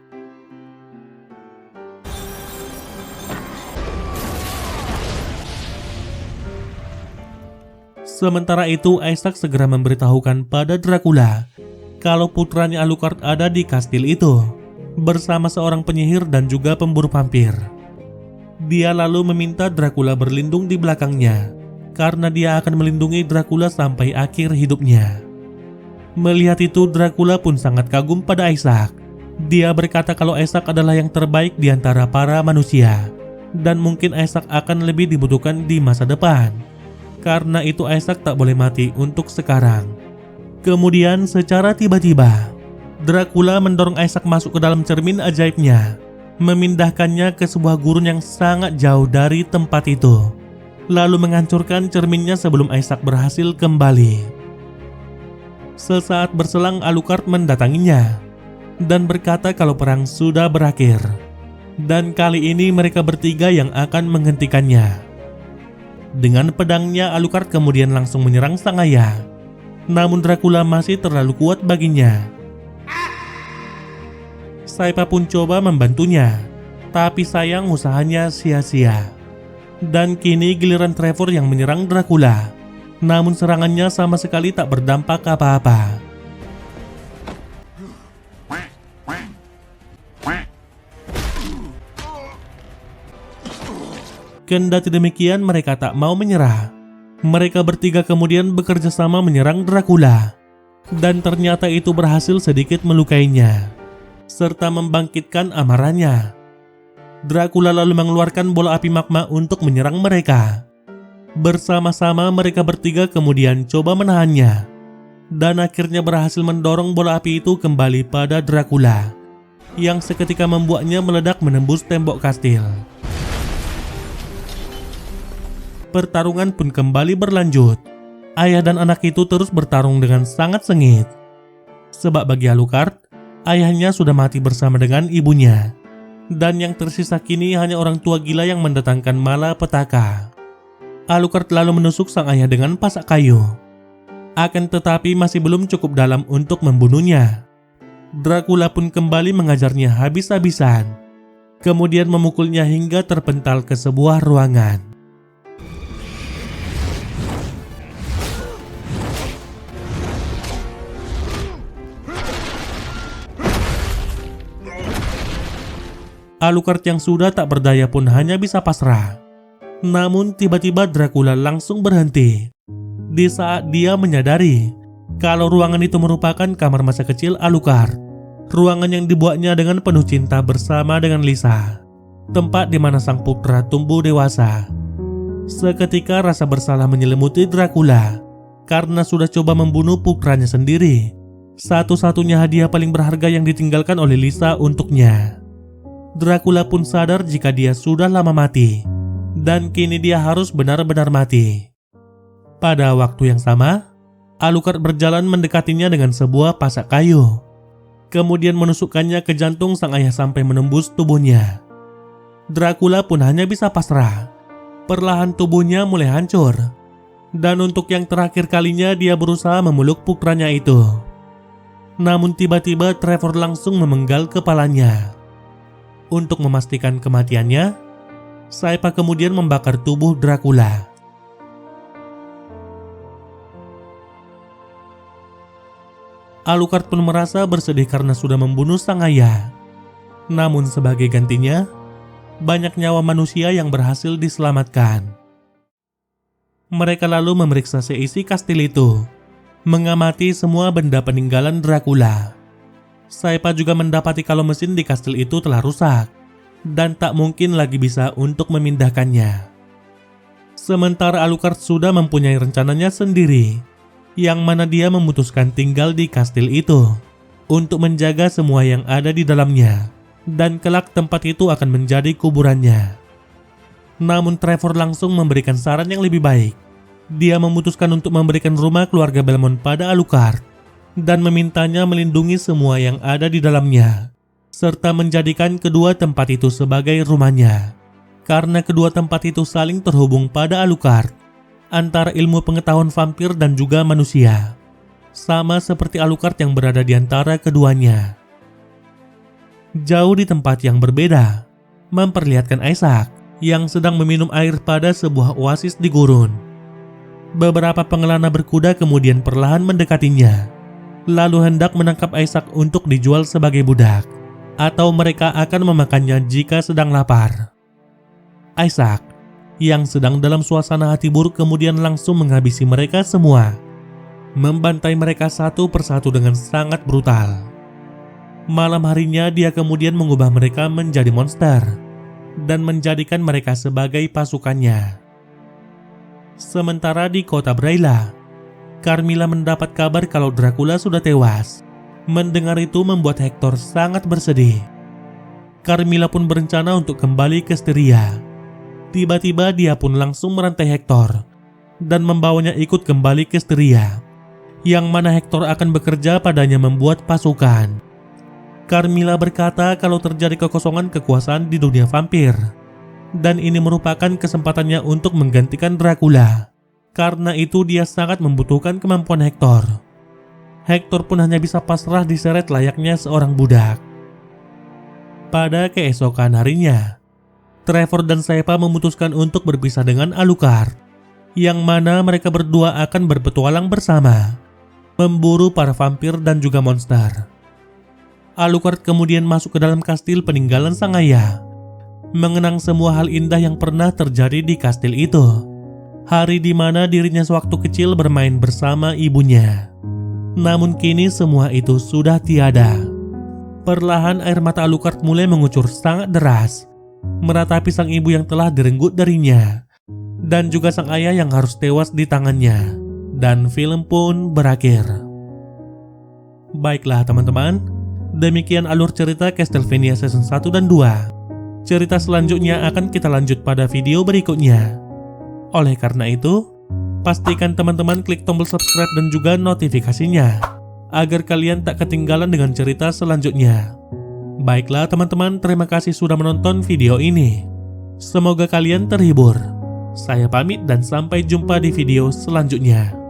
Sementara itu, Isaac segera memberitahukan pada Dracula kalau putranya Alucard ada di kastil itu bersama seorang penyihir dan juga pemburu vampir. Dia lalu meminta Dracula berlindung di belakangnya karena dia akan melindungi Dracula sampai akhir hidupnya. Melihat itu, Dracula pun sangat kagum pada Isaac. Dia berkata kalau Isaac adalah yang terbaik di antara para manusia dan mungkin Isaac akan lebih dibutuhkan di masa depan. Karena itu Isaac tak boleh mati untuk sekarang. Kemudian secara tiba-tiba, Dracula mendorong Isaac masuk ke dalam cermin ajaibnya, memindahkannya ke sebuah gurun yang sangat jauh dari tempat itu, lalu menghancurkan cerminnya sebelum Isaac berhasil kembali. Sesaat berselang Alucard mendatanginya dan berkata kalau perang sudah berakhir, dan kali ini mereka bertiga yang akan menghentikannya. Dengan pedangnya, Alucard kemudian langsung menyerang sang ayah. Namun Dracula masih terlalu kuat baginya. Sypa pun coba membantunya, tapi sayang usahanya sia-sia. Dan kini giliran Trevor yang menyerang Dracula. Namun serangannya sama sekali tak berdampak apa-apa. Kendati demikian mereka tak mau menyerah. Mereka bertiga kemudian bekerja sama menyerang Dracula. Dan ternyata itu berhasil sedikit melukainya, serta membangkitkan amarahnya. Dracula lalu mengeluarkan bola api magma untuk menyerang mereka. Bersama-sama mereka bertiga kemudian coba menahannya. Dan akhirnya berhasil mendorong bola api itu kembali pada Dracula, yang seketika membuatnya meledak menembus tembok kastil. Pertarungan pun kembali berlanjut. Ayah dan anak itu terus bertarung dengan sangat sengit. Sebab bagi Alucard, ayahnya sudah mati bersama dengan ibunya. Dan yang tersisa kini hanya orang tua gila yang mendatangkan malapetaka. Alucard lalu menusuk sang ayah dengan pasak kayu. Akan tetapi masih belum cukup dalam untuk membunuhnya. Dracula pun kembali mengajarnya habis-habisan. Kemudian memukulnya hingga terpental ke sebuah ruangan. Alucard yang sudah tak berdaya pun hanya bisa pasrah. Namun tiba-tiba Dracula langsung berhenti. Di saat dia menyadari kalau ruangan itu merupakan kamar masa kecil Alucard. Ruangan yang dibuatnya dengan penuh cinta bersama dengan Lisa. Tempat di mana sang putra tumbuh dewasa. Seketika rasa bersalah menyelimuti Dracula karena sudah coba membunuh putranya sendiri. Satu-satunya hadiah paling berharga yang ditinggalkan oleh Lisa untuknya. Dracula pun sadar jika dia sudah lama mati, dan kini dia harus benar-benar mati. Pada waktu yang sama, Alucard berjalan mendekatinya dengan sebuah pasak kayu. kemudian menusukkannya ke jantung sang ayah sampai menembus tubuhnya. Dracula pun hanya bisa pasrah. Perlahan tubuhnya mulai hancur. Dan untuk yang terakhir kalinya dia berusaha memeluk putranya itu. Namun tiba-tiba Trevor langsung memenggal kepalanya. Untuk memastikan kematiannya, Sypha kemudian membakar tubuh Dracula. Alucard pun merasa bersedih karena sudah membunuh sang ayah. Namun sebagai gantinya, banyak nyawa manusia yang berhasil diselamatkan. Mereka lalu memeriksa seisi kastil itu, mengamati semua benda peninggalan Dracula. Sypha juga mendapati kalau mesin di kastil itu telah rusak dan tak mungkin lagi bisa untuk memindahkannya. Sementara Alucard sudah mempunyai rencananya sendiri, yang mana dia memutuskan tinggal di kastil itu untuk menjaga semua yang ada di dalamnya. Dan kelak tempat itu akan menjadi kuburannya. Namun Trevor langsung memberikan saran yang lebih baik. Dia memutuskan untuk memberikan rumah keluarga Belmont pada Alucard dan memintanya melindungi semua yang ada di dalamnya, serta menjadikan kedua tempat itu sebagai rumahnya. Karena kedua tempat itu saling terhubung pada Alucard, antara ilmu pengetahuan vampir dan juga manusia, sama seperti Alucard yang berada di antara keduanya. Jauh di tempat yang berbeda, memperlihatkan Isaac yang sedang meminum air pada sebuah oasis di gurun. Beberapa pengelana berkuda kemudian perlahan mendekatinya, lalu hendak menangkap Isaac untuk dijual sebagai budak, atau mereka akan memakannya jika sedang lapar. Isaac, yang sedang dalam suasana hati buruk, kemudian langsung menghabisi mereka semua, membantai mereka satu persatu dengan sangat brutal. Malam harinya dia kemudian mengubah mereka menjadi monster dan menjadikan mereka sebagai pasukannya. Sementara di kota Braila, Carmilla mendapat kabar kalau Dracula sudah tewas. Mendengar itu membuat Hector sangat bersedih. Carmilla pun berencana untuk kembali ke Styria. Tiba-tiba dia pun langsung merantai Hector dan membawanya ikut kembali ke Styria, yang mana Hector akan bekerja padanya membuat pasukan. Carmilla berkata kalau terjadi kekosongan kekuasaan di dunia vampir, dan ini merupakan kesempatannya untuk menggantikan Dracula. Karena itu dia sangat membutuhkan kemampuan Hector. Hector pun hanya bisa pasrah diseret layaknya seorang budak. Pada keesokan harinya, Trevor dan Sypha memutuskan untuk berpisah dengan Alucard, yang mana mereka berdua akan berpetualang bersama, memburu para vampir dan juga monster. Alucard kemudian masuk ke dalam kastil peninggalan sang ayah, mengenang semua hal indah yang pernah terjadi di kastil itu. Hari di mana dirinya sewaktu kecil bermain bersama ibunya. Namun kini semua itu sudah tiada. Perlahan air mata Alucard mulai mengucur sangat deras, meratapi sang ibu yang telah direnggut darinya, dan juga sang ayah yang harus tewas di tangannya. Dan film pun berakhir. Baiklah teman-teman, demikian alur cerita Castlevania Season 1 dan 2. Cerita selanjutnya akan kita lanjut pada video berikutnya. Oleh karena itu, pastikan teman-teman klik tombol subscribe dan juga notifikasinya, agar kalian tak ketinggalan dengan cerita selanjutnya. Baiklah teman-teman, terima kasih sudah menonton video ini. Semoga kalian terhibur. Saya pamit dan sampai jumpa di video selanjutnya.